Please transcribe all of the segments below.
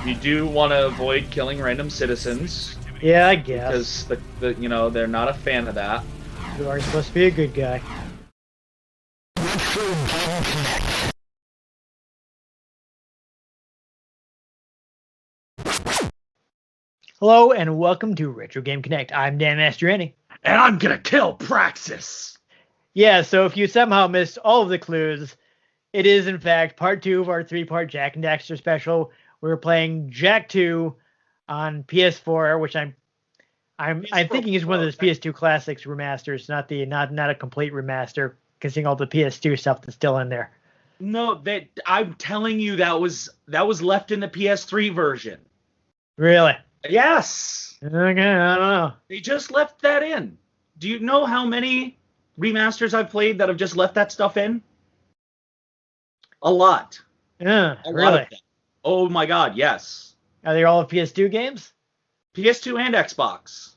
You do want to avoid killing random citizens. Yeah, I guess. Because they're not a fan of that. You are supposed to be a good guy. Hello and welcome to Retro Game Connect. I'm Dan Mastriani. And I'm gonna kill Praxis! Yeah, so if you somehow missed all of the clues, it is in fact part 2 of our 3-part Jak and Daxter special. We're playing Jak 2 on PS4, which I'm thinking is one of those PS2 classics remasters, not a complete remaster, considering all the PS2 stuff that's still in there. No, I'm telling you that was left in the PS3 version. Really? Yes. Okay, I don't know. They just left that in. Do you know how many remasters I've played that have just left that stuff in? A lot. Yeah, A really? lot of them. Oh my god, yes. Are they all PS2 games? PS2 and Xbox.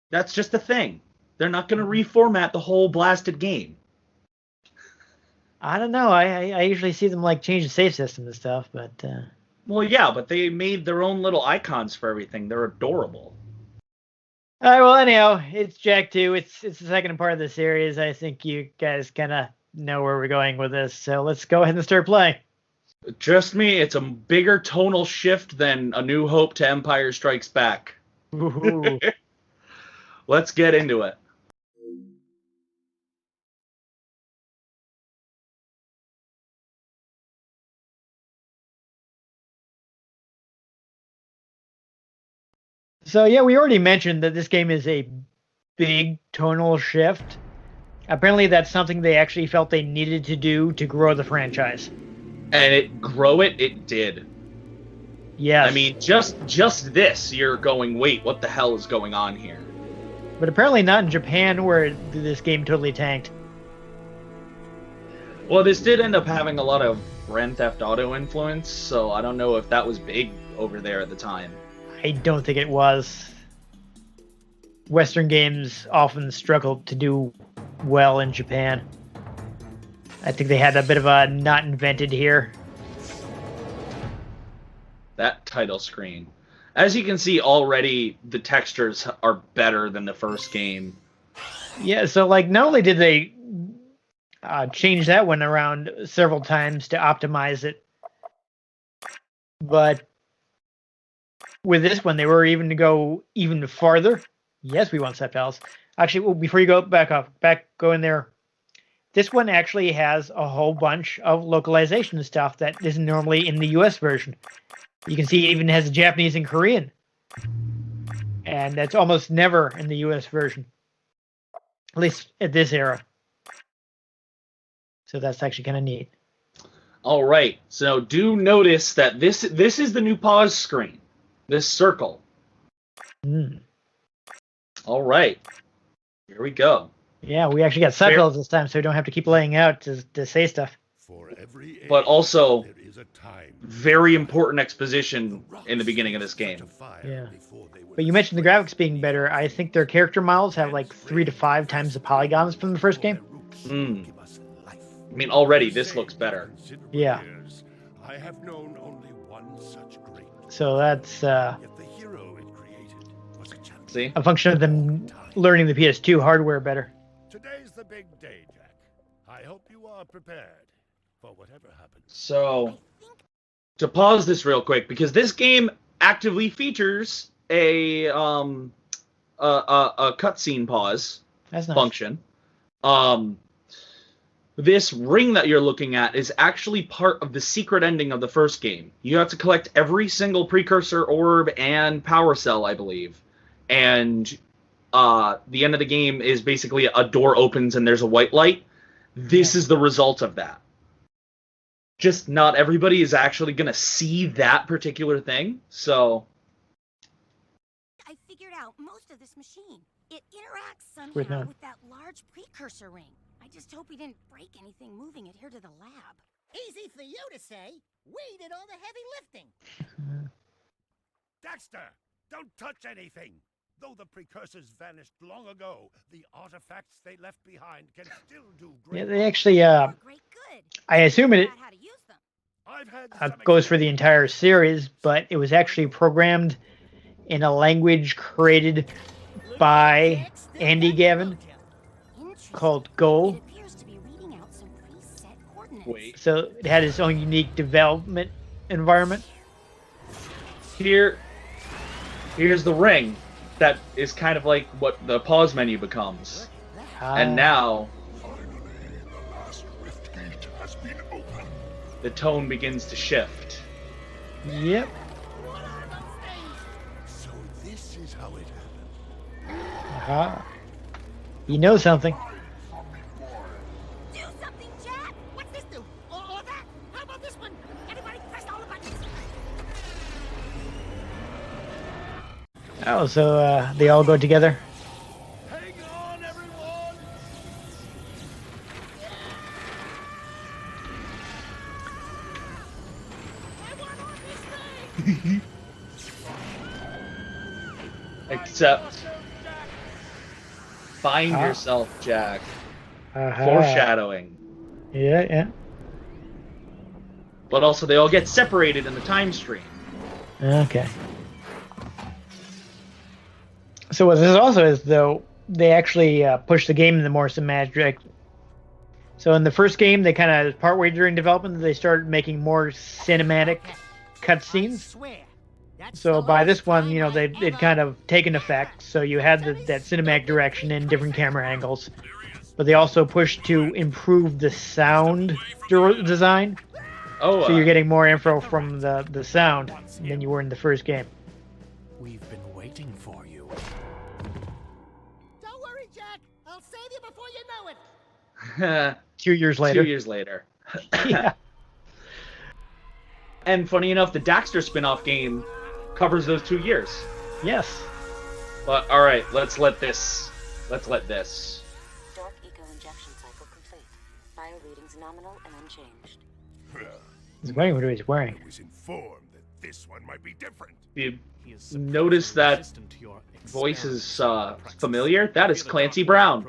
That's just the thing. They're not going to reformat the whole blasted game. I don't know. I usually see them like change the save system and stuff, but Well, yeah, but they made their own little icons for everything. They're adorable. all right. Well, anyhow, it's Jak 2. It's the second part of the series. I think you guys kind of know where we're going with this, so let's go ahead and start playing. Trust me, it's a bigger tonal shift than A New Hope to Empire Strikes Back. Ooh. Let's get into it. So yeah, we already mentioned that this game is a big tonal shift. Apparently, that's something they actually felt they needed to do to grow the franchise. And it did. Yes. I mean, just this, you're going, wait, what the hell is going on here? But apparently not in Japan, where this game totally tanked. Well, this did end up having a lot of Grand Theft Auto influence, so I don't know if that was big over there at the time. I don't think it was. Western games often struggled to do well in Japan. I think they had a bit of a not invented here. That title screen. As you can see already, the textures are better than the first game. Yeah, so like not only did they change that one around several times to optimize it, but with this one, they were even to go even farther. Yes, we want subtitles. Actually, well, before you go go in there, this one actually has a whole bunch of localization stuff that isn't normally in the US version. You can see it even has Japanese and Korean. And that's almost never in the US version. At least at this era. So that's actually kind of neat. All right, so do notice that this is the new pause screen. This circle. All right, here we go. Yeah, we actually got subtitles this time, so we don't have to keep laying out to say stuff. But also, very important exposition in the beginning of this game. Yeah. But you mentioned the graphics being better. I think their character models have like 3 to 5 times the polygons from the first game. I mean, already this looks better. Yeah. I have known only one such great. So that's Yet the hero it created was a champion. See? a function of them learning the PS2 hardware better. Today's the big day, Jak. I hope you are prepared for whatever happens. So, to pause this real quick, because this game actively features a cutscene pause That's nice. function. This ring that you're looking at is actually part of the secret ending of the first game. You have to collect every single precursor orb and power cell, I believe. And the end of the game is basically a door opens and there's a white light. This is the result of that. Just not everybody is actually going to see that particular thing, so... I figured out most of this machine. It interacts Wait, somehow no. with that large precursor ring. I just hope we didn't break anything moving it here to the lab. Easy for you to say. We did all the heavy lifting. Daxter, don't touch anything. Though the precursors vanished long ago, the artifacts they left behind can still do great. Yeah, they actually Great good. I assume it How to use them. I've had some goes for the entire series, but it was actually programmed in a language created by Andy Gavin called It Go. appears to be reading out some preset coordinates. Wait. So it had its own unique development environment. Here's the ring. That is kind of like what the pause menu becomes. And now the tone begins to shift. Yep. So this is how it happened. Aha. You know something. Do something, Jack! What's this do? Or that? How about this one? Everybody press all the buttons. Oh, so they all go together. Hang on, everyone! I want on this thing. Except find Ah. yourself, Jack. Aha. Foreshadowing. Yeah, yeah. But also they all get separated in the time stream. Okay. So what this also is, though, they actually push the game in the more cinematic direction. So in the first game, they kind of partway during development, they started making more cinematic cutscenes. Swear. That's So the by last this one, time you know, I've they'd ever- kind of taken effect. So you had that cinematic direction and different camera angles. But they also pushed to improve the sound design. Oh, So you're getting more info from the sound than you were in the first game. We've been waiting for you. Don't worry, Jack. I'll save you before you know it. 2 years later. 2 years later. Yeah. And funny enough, the Daxter spin-off game covers those 2 years. Yes. But all right, let's let this. Dark eco injection cycle complete. Bio readings nominal and unchanged. He's wearing what he's wearing. I was informed that this one might be different. You notice that voice is familiar? That is Clancy Brown,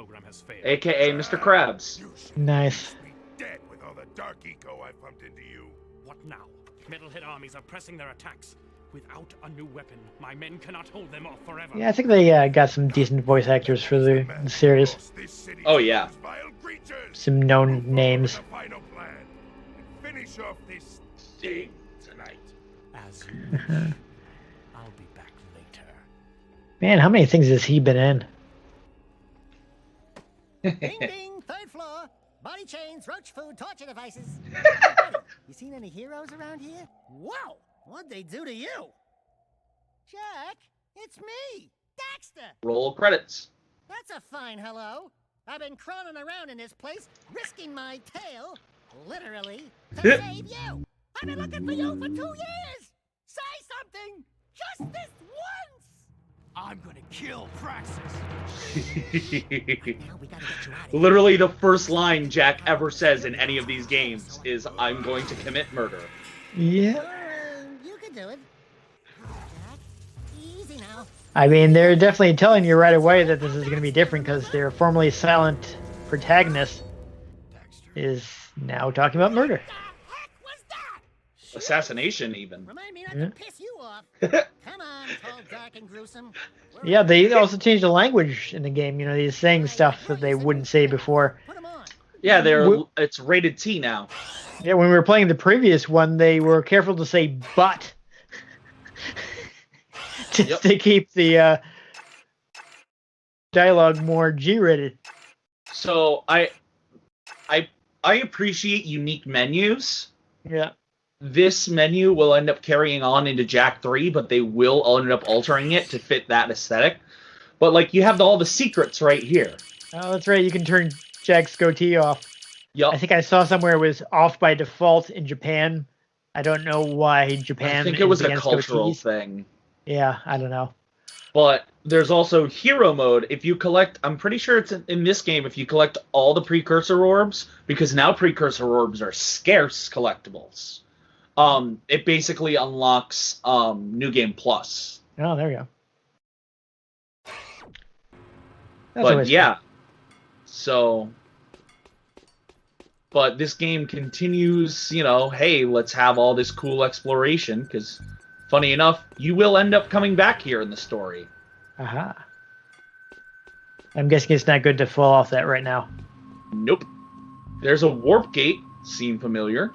aka Mr. Krabs. You should Nice. be dead with all the dark eco I pumped into you. What now? Metalhead armies are pressing their attacks. Without a new weapon, my men cannot hold them off forever. Yeah, I think they got some decent voice actors for the series. This city Oh, yeah. those vile creatures. Some known Move forward names. with the final plan and finish off this thing tonight. As you wish. I'll be back later. Man, how many things has he been in? Ding ding, third floor. Body chains, roach food, torture devices. Hey, buddy, you seen any heroes around here? Whoa! What'd they do to you? Jack, it's me, Daxter. Roll credits. That's a fine hello. I've been crawling around in this place, risking my tail, literally, to save you. I've been looking for you for 2 years. Say something, just this once. I'm gonna kill Praxis. Now we gotta get you out of here. Literally, the first line Jack ever says in any of these games is, "I'm going to commit murder." Yeah. You can do it. Jack, easy now. I mean, they're definitely telling you right away that this is going to be different because their formerly silent protagonist is now talking about murder. What the heck was that? Assassination, even. Remind me not Yeah. to piss you off. Come on, tall, dark, and gruesome. We're Yeah, they ready. also changed the language in the game. You know, he's saying stuff that they wouldn't say before. Put 'em on. Yeah, Wh- it's rated T now. Yeah, when we were playing the previous one, they were careful to say "but," just Yep. to keep the dialogue more G-rated. So I appreciate unique menus. Yeah. This menu will end up carrying on into Jack 3, but they will end up altering it to fit that aesthetic. But like you have all the secrets right here. Oh, that's right. You can turn Jack's goatee off. Yup. I think I saw somewhere it was off by default in Japan. I don't know why Japan. I think it was is a against cultural goatees. thing. Yeah, I don't know. But there's also hero mode. If you collect, I'm pretty sure it's in this game, if you collect all the precursor orbs, because now precursor orbs are scarce collectibles, it basically unlocks New Game Plus. Oh, there we go. That's But always yeah, so but this game continues, hey, let's have all this cool exploration, because, funny enough, you will end up coming back here in the story. Aha. I'm guessing it's not good to fall off that right now. Nope. There's a warp gate. Seem familiar?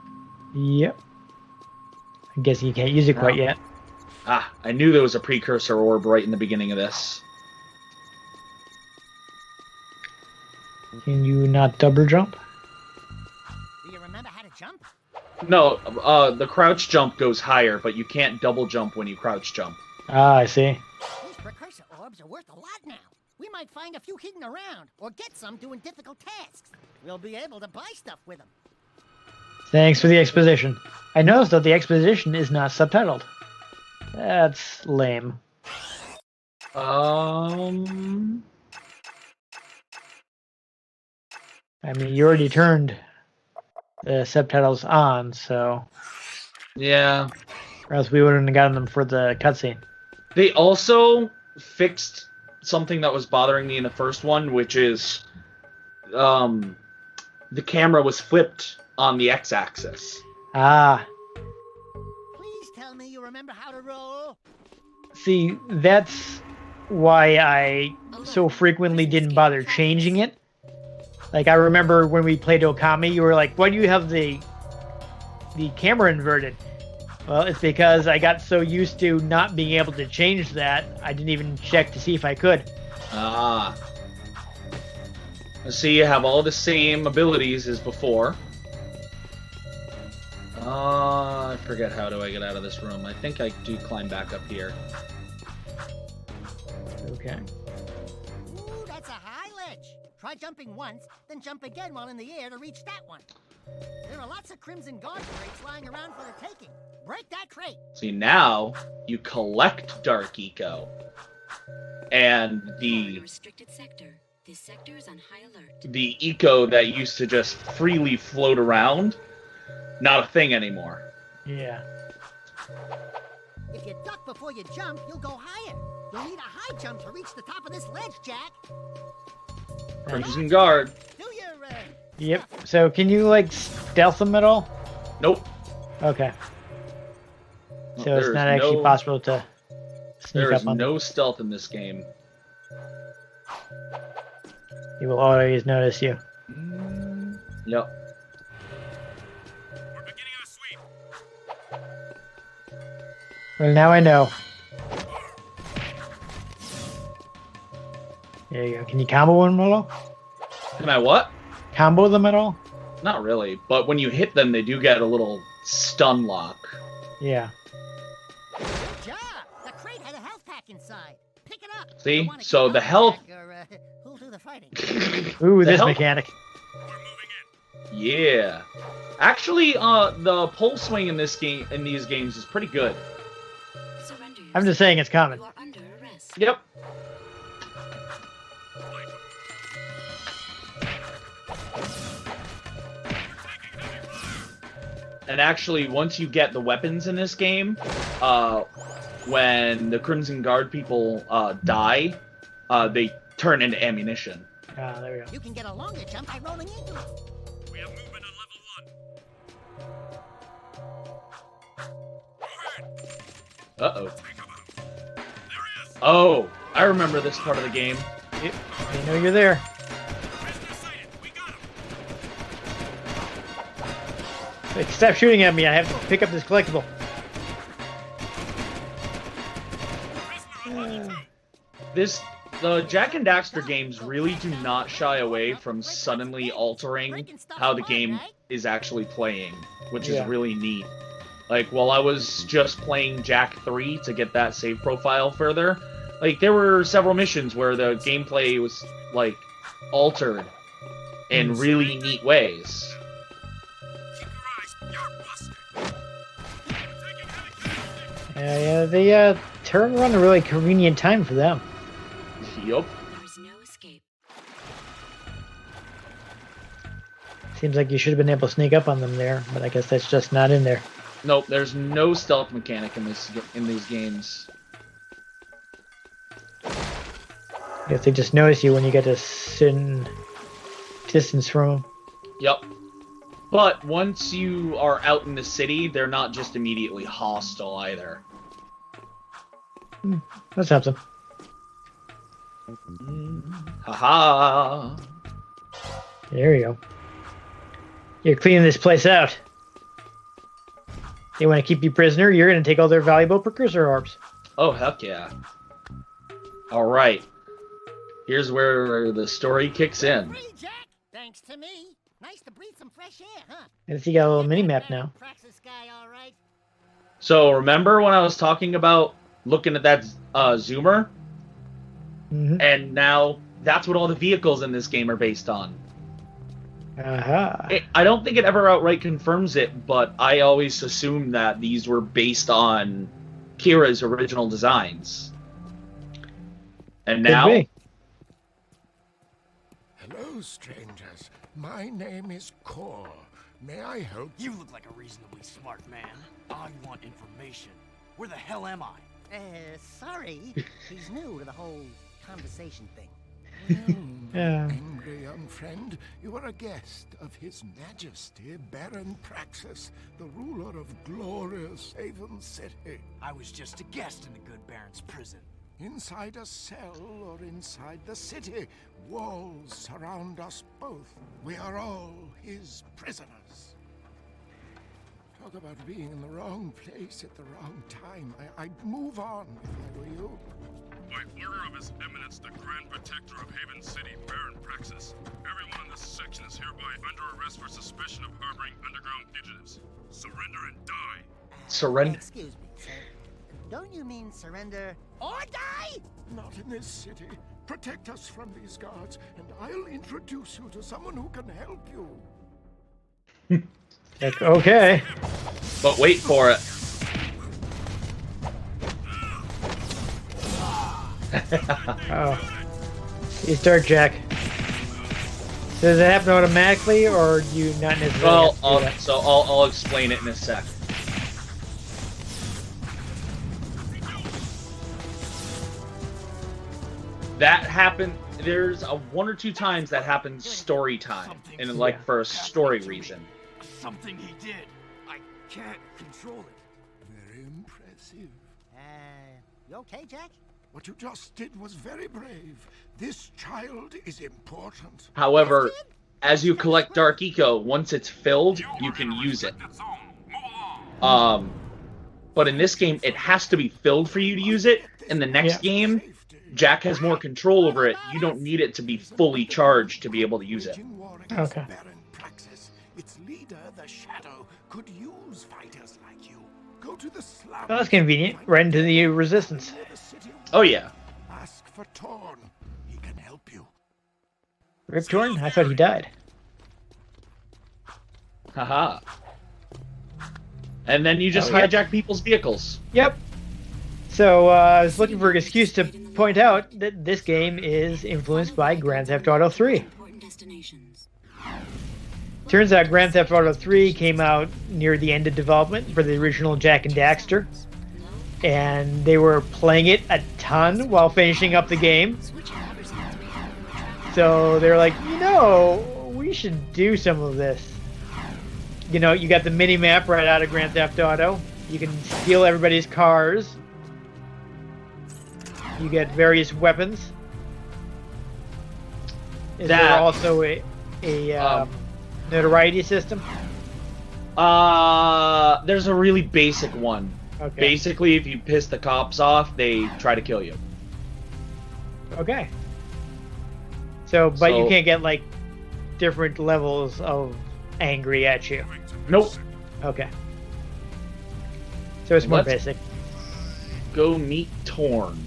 Yep. I'm guessing you can't use it quite yet. Ah, I knew there was a precursor orb right in the beginning of this. Can you not double jump? Do you remember how to jump? No, the crouch jump goes higher, but you can't double jump when you crouch jump. Ah, I see. These precursor orbs are worth a lot now. We might find a few hidden around, or get some doing difficult tasks. We'll be able to buy stuff with them. Thanks for the exposition. I noticed that the exposition is not subtitled. That's lame. I mean, you already turned the subtitles on, so... Yeah. Or else we wouldn't have gotten them for the cutscene. They also fixed something that was bothering me in the first one, which is the camera was flipped on the x-axis. Ah. Please tell me you remember how to roll. See, that's why I so frequently didn't bother changing it. Like, I remember when we played Okami, you were like, why do you have the camera inverted? Well, it's because I got so used to not being able to change that, I didn't even check to see if I could. Ah. So you have all the same abilities as before. I forget how do I get out of this room. I think I do climb back up here. Okay. Ooh, that's a high ledge. Try jumping once, then jump again while in the air to reach that one. There are lots of Crimson Guard crates lying around for the taking. Break that crate. See, now you collect Dark Eco. And the restricted sector. This sector is on high alert. The eco that used to just freely float around, not a thing anymore. Yeah. If you duck before you jump, you'll go higher. You'll need a high jump to reach the top of this ledge, Jack. Crimson Guard. Do your, Yep. So can you, like, stealth them at all? Nope. Okay. Well, So it's not actually possible to sneak There up is on no them. stealth in this game. He will always notice you. Yep. We're beginning our sweep. Well, now I know. There you go. Can you combo them at all? Can I what? Combo them at all? Not really, but when you hit them, they do get a little stun lock. Yeah. Good job. The crate had a health pack inside. Pick it up. See? You wanna So keep the up, health- Jack, or, who'll do the fighting? Ooh, The this health- mechanic. Yeah. Actually, the pole swing in these games is pretty good. Surrender I'm just saying it's common. You are under arrest. Yep. And actually, once you get the weapons in this game, when the Crimson Guard people die, they turn into ammunition. Ah, there we go. You can get a longer jump by rolling into it. We have movement on level 1. Uh-oh. Oh, I remember this part of the game. Yep. They know you're there. Prisoner sighted. We got him. Like, stop shooting at me. I have to pick up this collectible. The Jak and Daxter games really do not shy away from suddenly altering how the game is actually playing, which is Yeah. really neat. Like, while I was just playing Jak 3 to get that save profile further, like, there were several missions where the gameplay was, like, altered in really neat ways. Keep your eyes. You're busted. Taking heavy casualties. Yeah, they turn around a really convenient time for them. Yup. There is no escape. Seems like you should have been able to sneak up on them there, but I guess that's just not in there. Nope, there's no stealth mechanic in these games. I guess they just notice you when you get to sit in distance from them. Yup. But once you are out in the city, they're not just immediately hostile either. That's something. Haha. There you go. You're cleaning this place out. They want to keep you prisoner. You're going to take all their valuable precursor orbs. Oh, heck yeah. Alright. Here's where the story kicks in. Free, Jack! Thanks to me. Nice to breathe some fresh air, huh? And see, you got a little Get mini that map Baron now. Praxis guy all right? So, remember when I was talking about looking at that zoomer? Mm-hmm. And now that's what all the vehicles in this game are based on. Aha. I don't think it ever outright confirms it, but I always assumed that these were based on Kira's original designs. And Could now, be. Hello, strangers. My name is Core. May I help? You look like a reasonably smart man. I want information. Where the hell am I? Sorry. He's new to the whole conversation thing. Yeah. Angry young friend, you are a guest of His Majesty Baron Praxis, the ruler of glorious Haven City. I was just a guest in the good Baron's prison. Inside a cell or inside the city, walls surround us both. We are all his prisoners. Talk about being in the wrong place at the wrong time. I'd move on if I were you. By order of His Eminence, the Grand Protector of Haven City, Baron Praxis, everyone in this section is hereby under arrest for suspicion of harboring underground fugitives. Surrender and die. Surrender. Excuse me, sir. Don't you mean surrender or die? Not in this city. Protect us from these guards, and I'll introduce you to someone who can help you. Okay. but wait for it. Oh. You start, Jack. Does it happen automatically, or do you not necessarily Well, have to do that? I'll explain it in a sec. That happened. There's one or two times that happens story time, and like Yeah. for a story reason. Something he did. I can't control it. Very impressive. You okay, Jack? What you just did was very brave. This child is important. However, as you collect Dark Eco, once it's filled, you can use it. But in this game, it has to be filled for you to use it. In the next game, Jack has more control over it. You don't need it to be fully charged to be able to use it. Okay. Baron Praxis, its leader, the Shadow, could use fighters like you. Go to the slums. Well, that's convenient. Right into the resistance. Oh yeah. Ask for Torn. He can help you. Rip Torn? I thought he died. Haha. And then you just Oh, yeah. hijack people's vehicles. Yep. So I was looking for an excuse to point out that this game is influenced by Grand Theft Auto 3. Important destinations. Turns out Grand Theft Auto 3 came out near the end of development for the original Jack and Daxter, and they were playing it a ton while finishing up the game. So they're like, we should do some of this. You got the mini map right out of Grand Theft Auto. You can steal everybody's cars. You get various weapons. Is there That- also a notoriety system? There's a really basic one. Okay. Basically, if you piss the cops off, they try to kill you. Okay. So, but you So- can't get like different levels of angry at you. Nope. Okay. So it's more Let's- basic. Go meet Torn.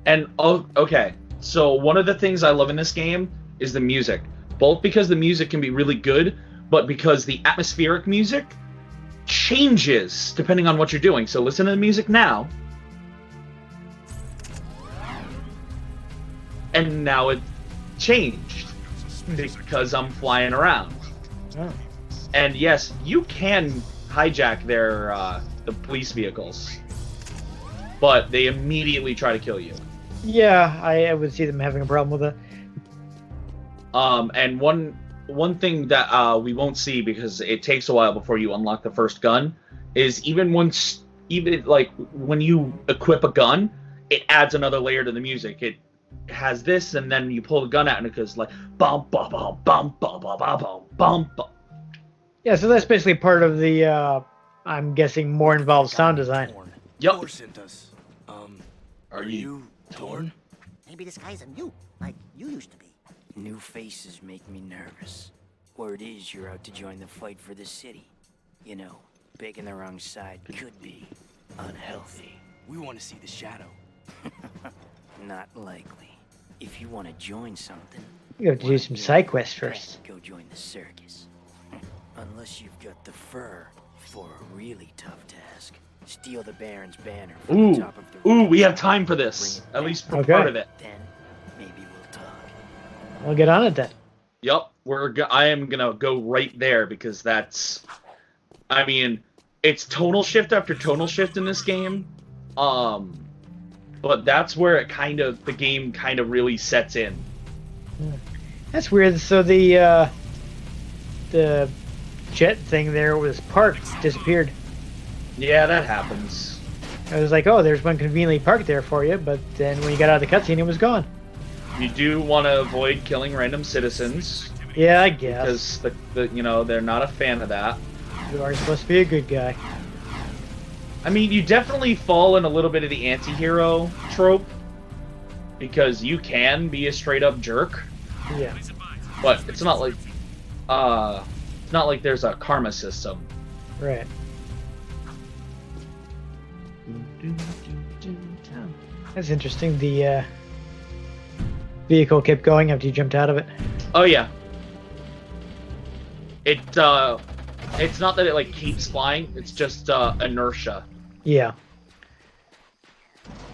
And okay, so one of the things I love in this game is the music. Both because the music can be really good, but because the atmospheric music changes depending on what you're doing. So listen to the music now. And now it changed because I'm flying around. Oh. And yes, you can hijack their the police vehicles, but they immediately try to kill you. Yeah, I would see them having a problem with it. And one thing that we won't see because it takes a while before you unlock the first gun is even like when you equip a gun, it adds another layer to the music. It has this, and then you pull the gun out, and it goes like bum bum bum bum bum bum bum bum bum. Yeah, so that's basically part of the, I'm guessing, more involved sound design. Yep. Are you Torn? Maybe this guy's a mute, like you used to be. New faces make me nervous. Word is you're out to join the fight for the city. You know, picking the wrong side could be unhealthy. We want to see the shadow. Not likely. If you want to join something, You have to do some side quests first. go join the circus. Unless you've got the fur for a really tough task. Steal the Baron's banner from the top of the Ooh, we have time for this. At least for part of it. Then maybe we'll talk. We'll get on it then. Yep, I am gonna go right there because that's, I mean, it's tonal shift after tonal shift in this game, but that's where the game kind of really sets in. That's weird. So the jet thing there was parked, disappeared. Yeah, that happens. I was like, oh, there's one conveniently parked there for you, but then when you got out of the cutscene, it was gone. You do want to avoid killing random citizens. Yeah, I guess. Because they're not a fan of that. You are supposed to be a good guy. I mean, you definitely fall in a little bit of the anti-hero trope because you can be a straight up jerk. Yeah. But it's not like there's a karma system. Right. That's interesting. The vehicle kept going after you jumped out of it. Oh yeah. It's not that it like keeps flying, it's just inertia. Yeah.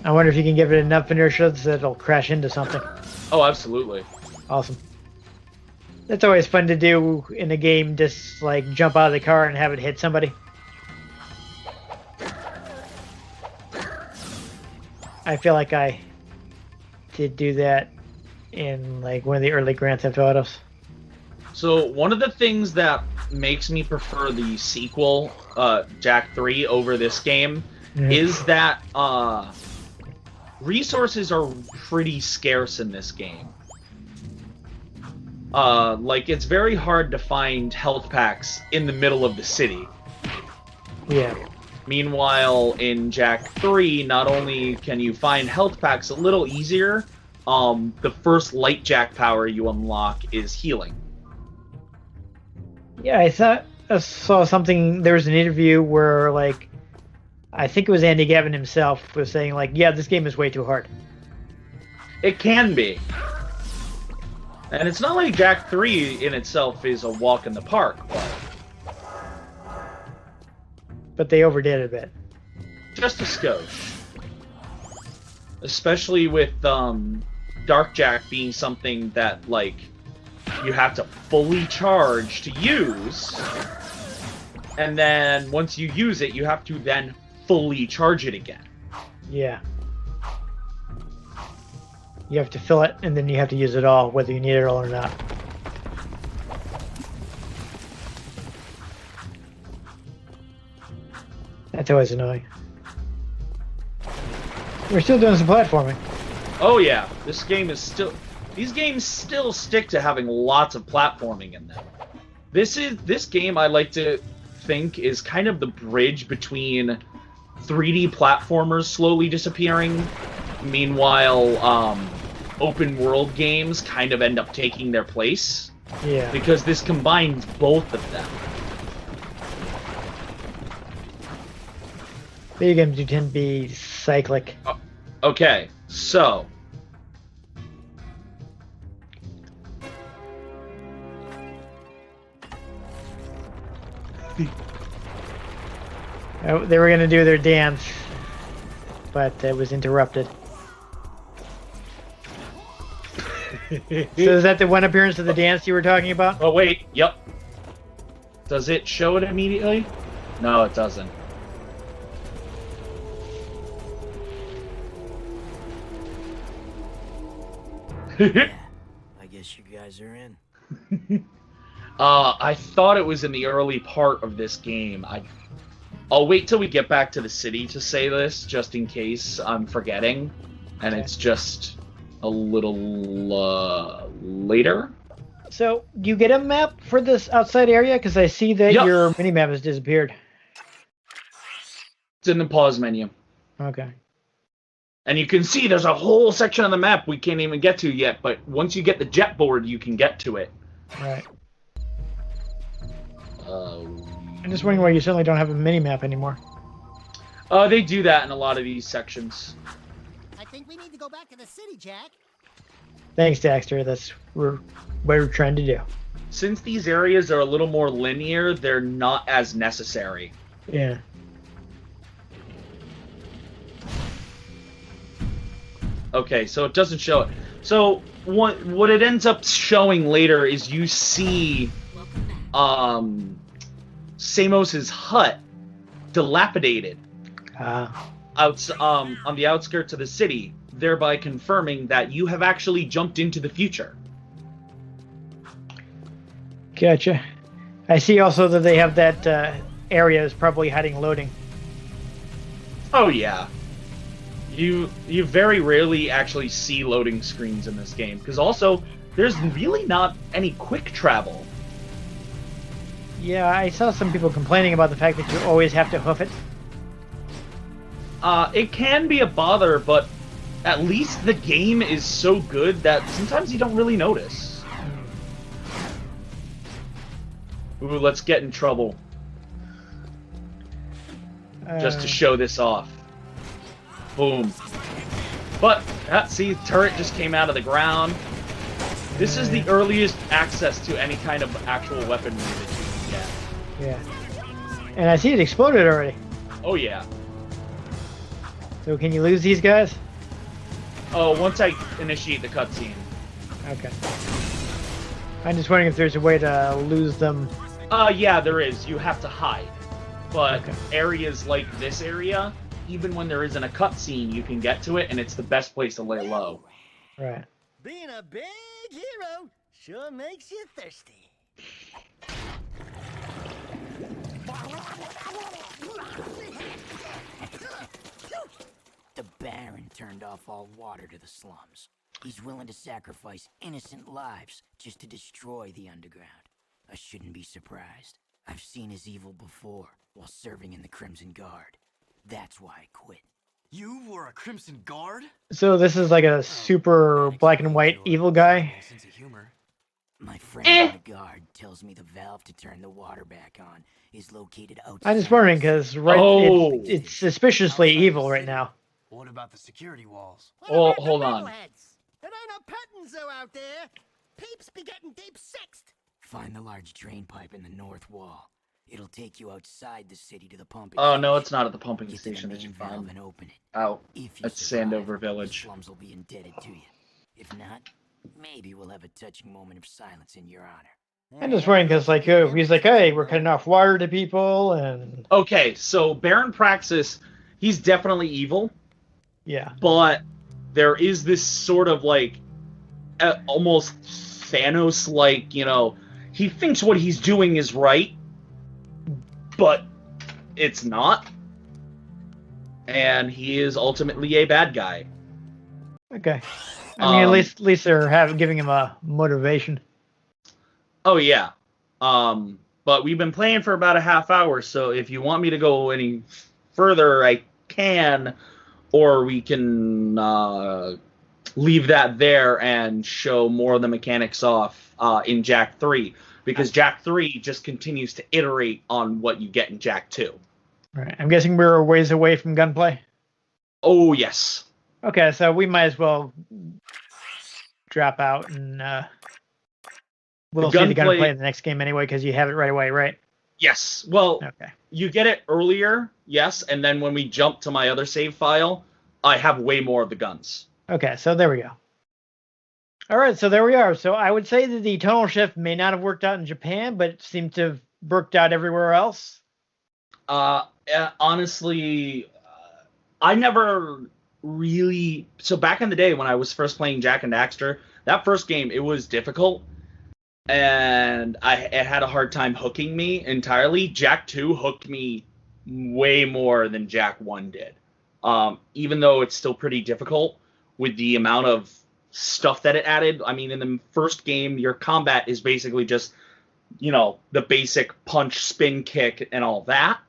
I wonder if you can give it enough inertia so that it'll crash into something. Oh, absolutely. Awesome. That's always fun to do in a game, just like jump out of the car and have it hit somebody. I feel like I did do that in like one of the early Grand Theft Autos. So one of the things that makes me prefer the sequel, Jack 3, over this game is that resources are pretty scarce in this game. Like, it's very hard to find health packs in the middle of the city. Yeah. Meanwhile, in Jack 3, not only can you find health packs a little easier, the first light Jack power you unlock is healing. Yeah, I saw something, there was an interview where, like, I think it was Andy Gavin himself was saying, like, yeah, this game is way too hard. It can be. And it's not like Jack 3 in itself is a walk in the park, but they overdid it a bit. Just a skosh. Especially with Dark Jack being something that, like, you have to fully charge to use. And then once you use it, you have to then fully charge it again. Yeah. You have to fill it, and then you have to use it all, whether you need it all or not. That's always annoying. We're still doing some platforming. Oh yeah, this game is still... These games still stick to having lots of platforming in them. This game, I like to think, is kind of the bridge between 3D platformers slowly disappearing. Meanwhile, open world games kind of end up taking their place. Yeah. Because this combines both of them. Video games do tend to be cyclic. Okay, so... They were going to do their dance, but it was interrupted. So is that the one appearance of the dance you were talking about? Oh, wait. Yep. Does it show it immediately? No, it doesn't. I guess guess you guys are in. I thought it was in the early part of this game. I'll wait till we get back to the city to say this, just in case I'm forgetting, and it's just a little later. So, do you get a map for this outside area? Because I see that Yep. your mini-map has disappeared. It's in the pause menu. Okay. And you can see there's a whole section of the map we can't even get to yet, but once you get the jet board, you can get to it. Right. I'm just wondering why you certainly don't have a mini-map anymore. They do that in a lot of these sections. I think we need to go back to the city, Jack. Thanks, Daxter. That's what we're trying to do. Since these areas are a little more linear, they're not as necessary. Yeah. Okay, so it doesn't show it. So what it ends up showing later is you see Samos's hut dilapidated on the outskirts of the city, thereby confirming that you have actually jumped into the future. Gotcha. I see also that they have that area is probably hiding loading. Oh yeah. You very rarely actually see loading screens in this game, because also there's really not any quick travel. Yeah, I saw some people complaining about the fact that you always have to hoof it. It can be a bother, but at least the game is so good that sometimes you don't really notice. Ooh, let's get in trouble. Just to show this off. Boom. But, see, turret just came out of the ground. This is the earliest access to any kind of actual weaponry that you can get. Yeah. And I see it exploded already. Oh, yeah. So can you lose these guys? Oh, once I initiate the cutscene. Okay. I'm just wondering if there's a way to lose them. Yeah, there is. You have to hide. But areas like this area, even when there isn't a cutscene, you can get to it, and it's the best place to lay low. Right. Being a big hero sure makes you thirsty. The Baron turned off all water to the slums. He's willing to sacrifice innocent lives just to destroy the underground. I shouldn't be surprised. I've seen his evil before while serving in the Crimson Guard. That's why I quit. You were a Crimson Guard? So this is like a super black and white evil guy. Sense of humor. My friend in the guard tells me the valve to turn the water back on is located outside. I'm just wondering because it's suspiciously evil right now. What about the security walls? Oh, hold on. It ain't a petting zoo out there. Peeps be getting deep sexed. Find the large drain pipe in the north wall. It'll take you outside the city to the pumping Oh, station. no, it's not at the pumping Get to station the that you main valve find. and open it. Oh, If you that's survive, Sandover the Village. slums will be indebted to you. If not, maybe we'll have a touching moment of silence in your honor. I'm just wondering because like he's like, hey, we're cutting off water to people and. Okay, so Baron Praxis, he's definitely evil. Yeah. But there is this sort of like almost Thanos-like, he thinks what he's doing is right, but it's not. And he is ultimately a bad guy. Okay. I mean, at least they're giving him a motivation. Oh yeah. But we've been playing for about a half hour, so if you want me to go any further, I can, or we can leave that there and show more of the mechanics off in Jack 3, because Jack 3 just continues to iterate on what you get in Jack 2. Right. I'm guessing we're a ways away from gunplay. Oh yes. Okay, so we might as well drop out and we'll see the gunplay in the next game anyway because you have it right away, right? Yes. Well, okay. You get it earlier, yes, and then when we jump to my other save file, I have way more of the guns. Okay, so there we go. All right, so there we are. So I would say that the tonal shift may not have worked out in Japan, but it seemed to have worked out everywhere else. Honestly, I never really... So back in the day when I was first playing Jack and Daxter, That first game, it was difficult, and it had a hard time hooking me entirely. Jak 2 hooked me way more than Jak 1 did. Even though it's still pretty difficult with the amount of stuff that it added. I mean, in the first game, your combat is basically just, the basic punch, spin, kick, and all that.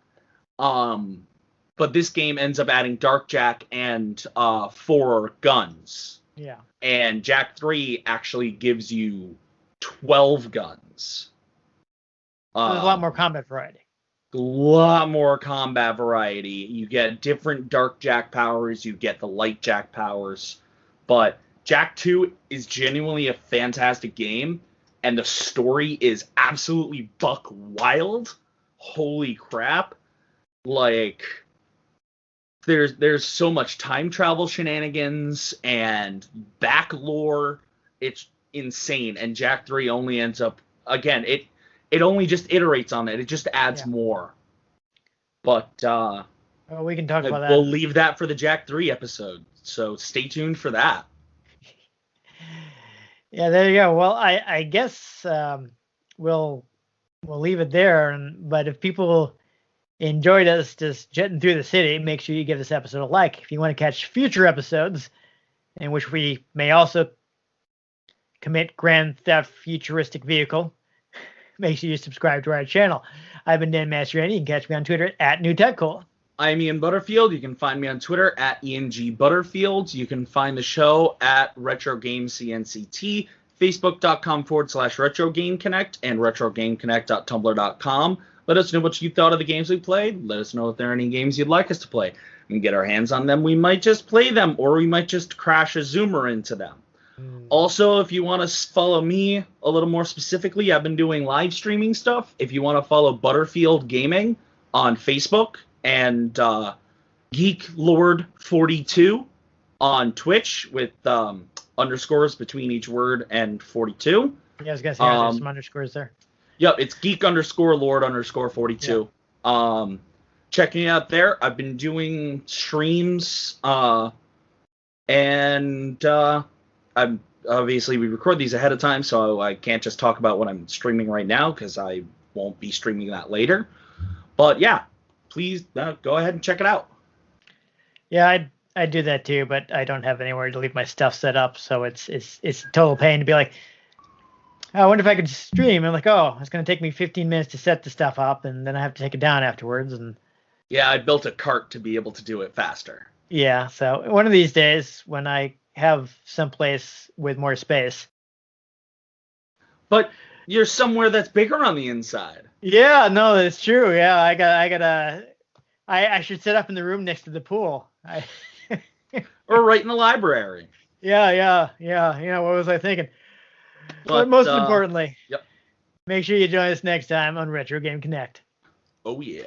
But this game ends up adding Dark Jak and 4 guns. Yeah. And Jak 3 actually gives you 12 guns. There's a lot more combat variety. A lot more combat variety. You get different Dark Jak powers, you get the Light Jak powers. But Jak 2 is genuinely a fantastic game, and the story is absolutely buck wild. Holy crap. Like, there's so much time travel shenanigans and back lore. It's insane. And Jak 3 only ends up, again, it only just iterates on it. It just adds more. But we can talk about that. We'll leave that for the Jak 3 episode. So stay tuned for that. Yeah, there you go. Well, I guess we'll leave it there. But if people enjoyed us just jetting through the city, make sure you give this episode a like. If you want to catch future episodes in which we may also commit Grand Theft futuristic vehicle, make sure you subscribe to our channel. I've been Dan Mastriani. You can catch me on Twitter at NewTechCool. I'm Ian Butterfield. You can find me on Twitter at IanG Butterfield. You can find the show at RetroGameCNCT, Facebook.com/RetroGameConnect, and RetroGameConnect.tumblr.com. Let us know what you thought of the games we played. Let us know if there are any games you'd like us to play. We can get our hands on them. We might just play them, or we might just crash a Zoomer into them. Also, if you want to follow me a little more specifically, I've been doing live streaming stuff. If you want to follow Butterfield Gaming on Facebook and Geek Lord 42 on Twitch with underscores between each word and 42. Yeah, I was going to say there's some underscores there. Yep, it's Geek_Lord_42. Yeah. Check me out there. I've been doing streams, and obviously we record these ahead of time, so I can't just talk about what I'm streaming right now because I won't be streaming that later. But yeah, please go ahead and check it out. Yeah, I do that too, but I don't have anywhere to leave my stuff set up, so it's a total pain to be like, I wonder if I could stream. I'm like, oh, it's going to take me 15 minutes to set the stuff up, and then I have to take it down afterwards. And yeah, I built a cart to be able to do it faster. Yeah, so one of these days when I have someplace with more space. But you're somewhere that's bigger on the inside. Yeah, no, that's true. Yeah, I should set up in the room next to the pool. Or right in the library. Yeah. What was I thinking? But most importantly, yep. Make sure you join us next time on Retro Game Connect. Oh, yeah.